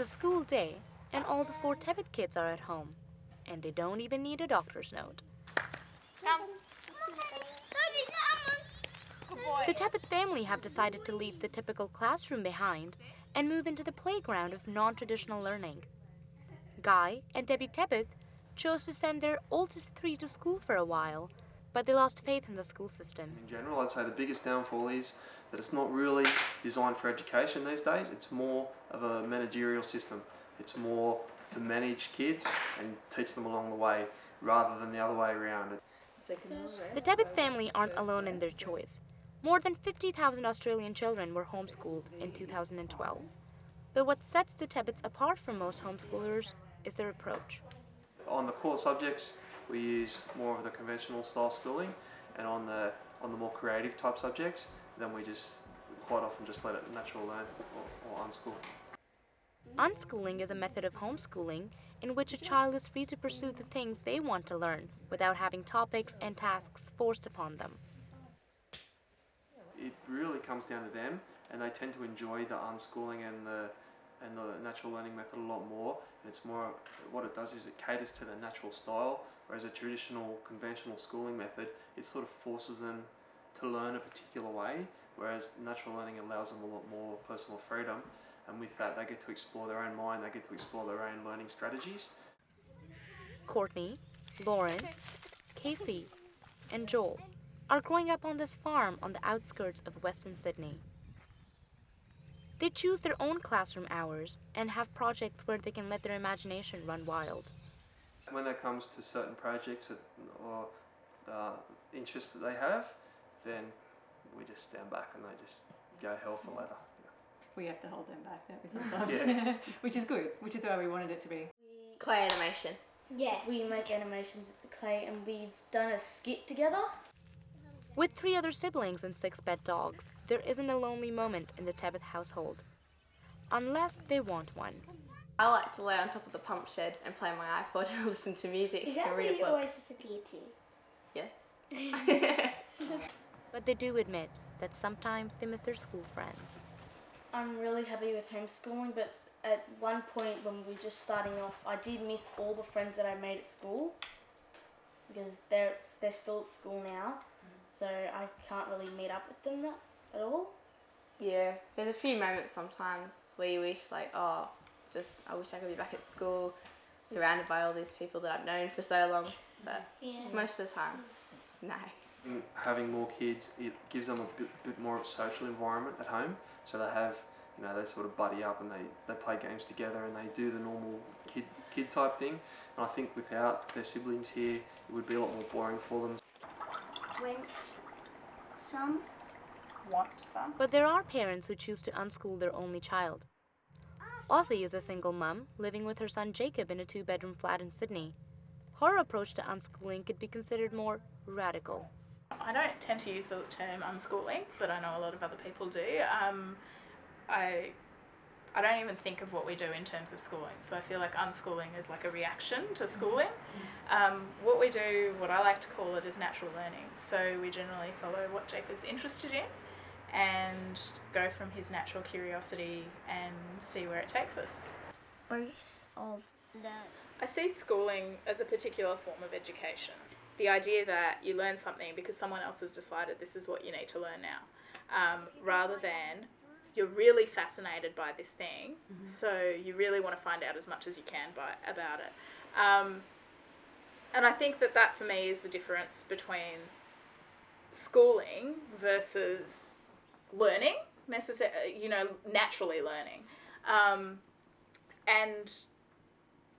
It's a school day, and all the 4 Tibet kids are at home, and they don't even need a doctor's note. The Tibet family have decided to leave the typical classroom behind and move into the playground of non-traditional learning. Guy and Debbie Tibet chose to send their oldest 3 to school for a while, but they lost faith in the school system. In general, I'd say the biggest downfall is that it's not really designed for education these days. It's more of a managerial system. It's more to manage kids and teach them along the way rather than the other way around. The Tibet family aren't alone in their choice. More than 50,000 Australian children were homeschooled in 2012. But what sets the Tibets apart from most homeschoolers is their approach. On the core subjects, we use more of the conventional style schooling, and on the more creative type subjects, then we just quite often just let it natural learn or unschool. Unschooling is a method of homeschooling in which a child is free to pursue the things they want to learn without having topics and tasks forced upon them. It really comes down to them, and they tend to enjoy the unschooling and the natural learning method a lot more. And it's more, what it does is it caters to their natural style, whereas a traditional conventional schooling method, it sort of forces them to learn a particular way, whereas natural learning allows them a lot more personal freedom, and with that they get to explore their own mind, they get to explore their own learning strategies. Courtney, Lauren, Casey, and Joel are growing up on this farm on the outskirts of Western Sydney. They choose their own classroom hours and have projects where they can let their imagination run wild. When it comes to certain projects or interests that they have, then we just stand back and they just go hell for leather. We have to hold them back, don't we, sometimes? Yeah. Which is good, which is the way we wanted it to be. Clay animation. Yeah. We make animations with the clay, and we've done a skit together. With 3 other siblings and 6 pet dogs, there isn't a lonely moment in the Tibet household. Unless they want one. I like to lay on top of the pump shed and play my iPod and listen to music Is that and where read a you book. always disappear to? Yeah. But they do admit that sometimes they miss their school friends. I'm really happy with homeschooling, but at one point when we were just starting off, I did miss all the friends that I made at school because they're still at school now, so I can't really meet up with them at all. Yeah, there's a few moments sometimes where you wish like, I wish I could be back at school, surrounded by all these people that I've known for so long, but most of the time, no. Having more kids, it gives them a bit more of a social environment at home, so they have, they sort of buddy up and they play games together and they do the normal kid type thing. And I think without their siblings here, it would be a lot more boring for them. Want some. But there are parents who choose to unschool their only child. Ozzy is a single mum living with her son Jacob in a 2-bedroom flat in Sydney. Her approach to unschooling could be considered more radical. I don't tend to use the term unschooling, but I know a lot of other people do. I don't even think of what we do in terms of schooling, so I feel like unschooling is like a reaction to schooling. What we do, what I like to call it, is natural learning. So we generally follow what Jacob's interested in and go from his natural curiosity and see where it takes us. I see schooling as a particular form of education. The idea that you learn something because someone else has decided this is what you need to learn now, rather than you're really fascinated by this thing, so you really want to find out as much as you can about it. And I think that for me is the difference between schooling versus learning, naturally learning. And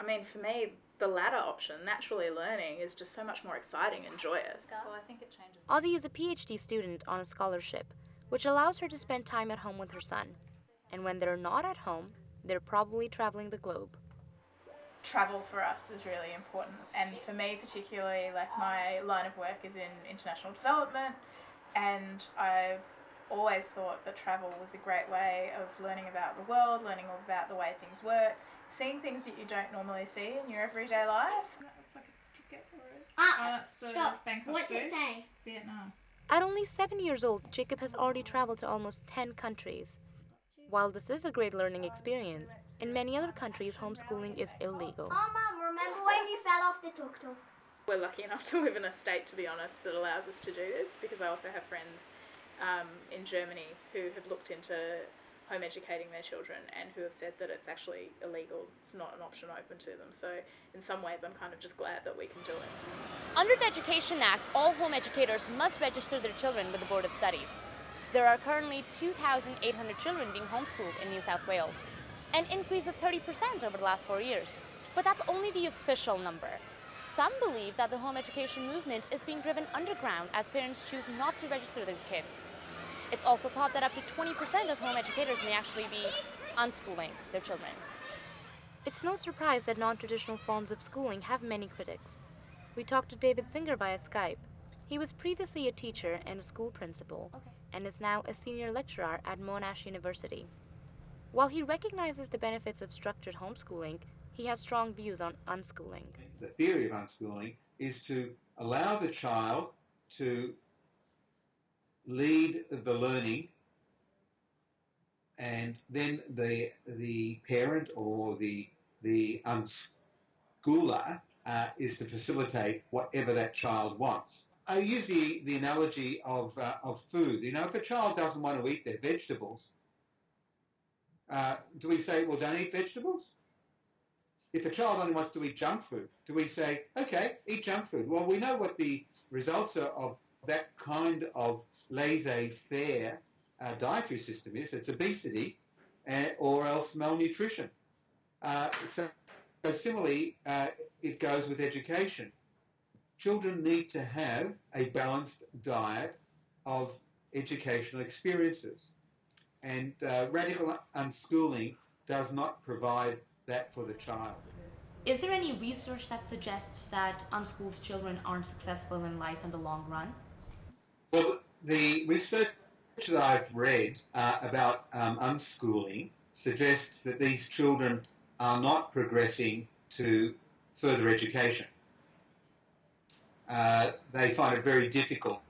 I mean, for me, the latter option, naturally learning, is just so much more exciting and joyous. Well, I think it changes. Ozzy is a PhD student on a scholarship, which allows her to spend time at home with her son. And when they're not at home, they're probably traveling the globe. Travel for us is really important, and for me particularly, like my line of work is in international development, and I've always thought that travel was a great way of learning about the world, learning about the way things work, seeing things that you don't normally see in your everyday life. That looks like a ticket that's the stop. Bangkok What's Zoo. it say? Vietnam. At only 7 years old, Jacob has already traveled to almost 10 countries. While this is a great learning experience, In many other countries, homeschooling is illegal. Oh, Mum, remember when you fell off the tuk-tuk? We're lucky enough to live in a state, to be honest, that allows us to do this, because I also have friends in Germany who have looked into home educating their children and who have said that it's actually illegal. It's not an option open to them. So in some ways, I'm kind of just glad that we can do it. Under the Education Act, all home educators must register their children with the Board of Studies. There are currently 2,800 children being homeschooled in New South Wales, an increase of 30% over the last 4 years. But that's only the official number. Some believe that the home education movement is being driven underground as parents choose not to register their kids. It's also thought that up to 20% of home educators may actually be unschooling their children. It's no surprise that non-traditional forms of schooling have many critics. We talked to David Singer via Skype. He was previously a teacher and a school principal, and is now a senior lecturer at Monash University. While he recognizes the benefits of structured homeschooling, he has strong views on unschooling. The theory of unschooling is to allow the child to lead the learning, and then the parent or the unschooler is to facilitate whatever that child wants. I use the analogy of food. You know, if a child doesn't want to eat their vegetables, do we say, well, don't eat vegetables? If a child only wants to eat junk food, do we say, okay, eat junk food? Well, we know what the results are of that kind of laissez-faire dietary system is. It's obesity or else malnutrition. So similarly, it goes with education. Children need to have a balanced diet of educational experiences. And radical unschooling does not provide that for the child. Is there any research that suggests that unschooled children aren't successful in life in the long run? Well, the research that I've read about unschooling suggests that these children are not progressing to further education. They find it very difficult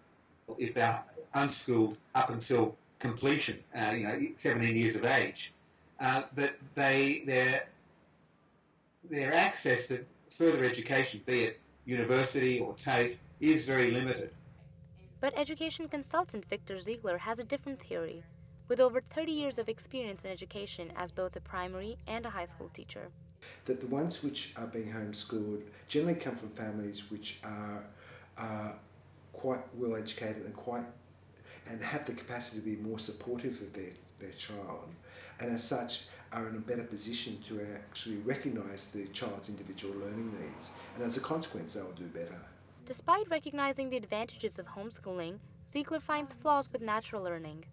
if they're unschooled up until completion, 17 years of age, that their access to further education, be it university or TAFE, is very limited. But education consultant Victor Ziegler has a different theory, with over 30 years of experience in education as both a primary and a high school teacher. That the ones which are being homeschooled generally come from families which are quite well educated and have the capacity to be more supportive of their child, and as such are in a better position to actually recognise the child's individual learning needs, and as a consequence they'll do better. Despite recognizing the advantages of homeschooling, Ziegler finds flaws with natural learning.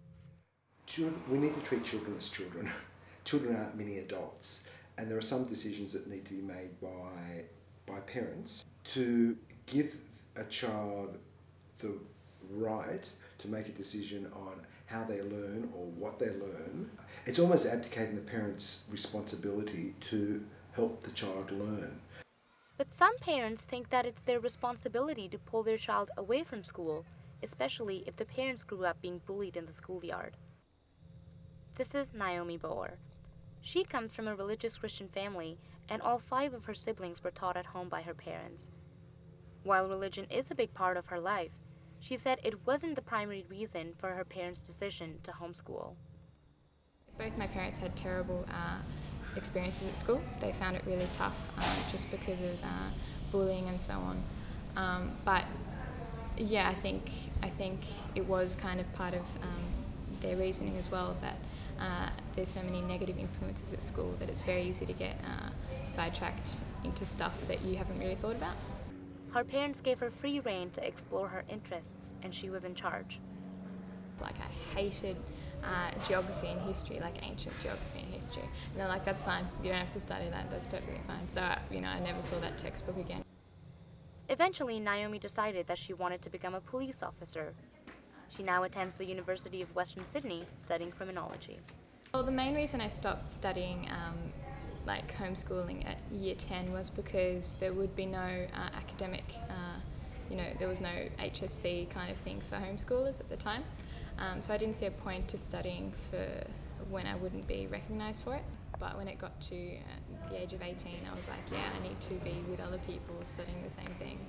We need to treat children as children. Children aren't mini adults, and there are some decisions that need to be made by parents to give a child the right to make a decision on how they learn or what they learn. It's almost abdicating the parent's responsibility to help the child learn. But some parents think that it's their responsibility to pull their child away from school, especially if the parents grew up being bullied in the schoolyard. This is Naomi Boer. She comes from a religious Christian family, and all 5 of her siblings were taught at home by her parents. While religion is a big part of her life, she said it wasn't the primary reason for her parents' decision to homeschool. Both my parents had terrible experiences at school. They found it really tough just because of bullying and so on. But yeah, I think it was kind of part of their reasoning as well, that there's so many negative influences at school that it's very easy to get sidetracked into stuff that you haven't really thought about. Her parents gave her free rein to explore her interests, and she was in charge. Like, I hated geography and history, like ancient geography and history. And they're like, that's fine, you don't have to study that, that's perfectly fine. So, I never saw that textbook again. Eventually, Naomi decided that she wanted to become a police officer. She now attends the University of Western Sydney, studying criminology. Well, the main reason I stopped studying homeschooling at year 10 was because there would be no academic, there was no HSC kind of thing for homeschoolers at the time. So I didn't see a point to studying for when I wouldn't be recognised for it. But when it got to the age of 18, I was like, yeah, I need to be with other people studying the same thing.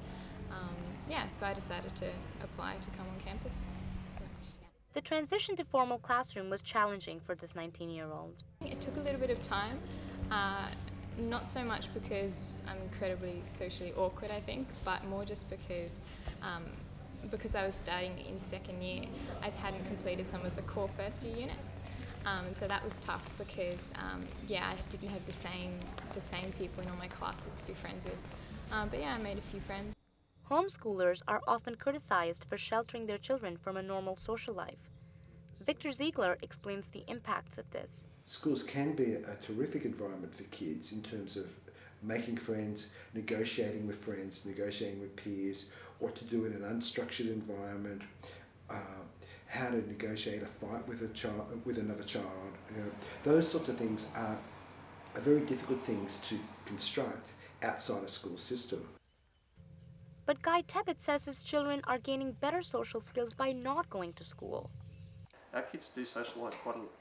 So I decided to apply to come on campus. The transition to formal classroom was challenging for this 19-year-old. It took a little bit of time, not so much because I'm incredibly socially awkward, I think, but more just because I was starting in second year, I hadn't completed some of the core first year units. And so that was tough because, I didn't have the same people in all my classes to be friends with. I made a few friends. Homeschoolers are often criticized for sheltering their children from a normal social life. Victor Ziegler explains the impacts of this. Schools can be a terrific environment for kids in terms of making friends, negotiating with friends, negotiating with peers, what to do in an unstructured environment, how to negotiate a fight with another child. Those sorts of things are very difficult things to construct outside a school system. But Guy Tebbett says his children are gaining better social skills by not going to school. Our kids do socialise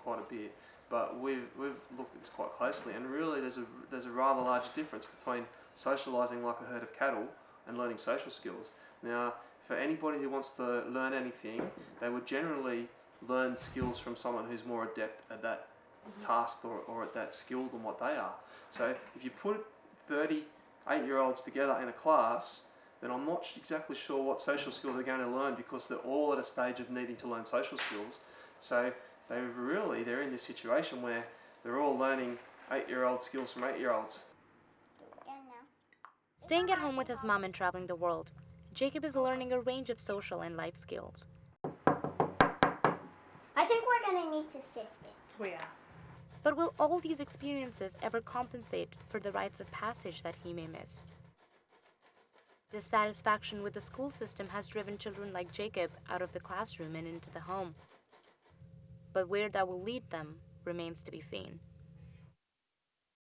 quite a bit, but we've looked at this quite closely, and really there's a rather large difference between socialising like a herd of cattle and learning social skills. Now, for anybody who wants to learn anything, they would generally learn skills from someone who's more adept at that task or at that skill than what they are. So if you put 30 8-year-olds together in a class, then I'm not exactly sure what social skills they're going to learn, because they're all at a stage of needing to learn social skills. So they're in this situation where they're all learning 8-year-old skills from 8-year-olds. Staying at home with his mom and traveling the world, Jacob is learning a range of social and life skills. I think we're going to need to sift it. We are. But will all these experiences ever compensate for the rites of passage that he may miss? Dissatisfaction with the school system has driven children like Jacob out of the classroom and into the home. But where that will lead them remains to be seen.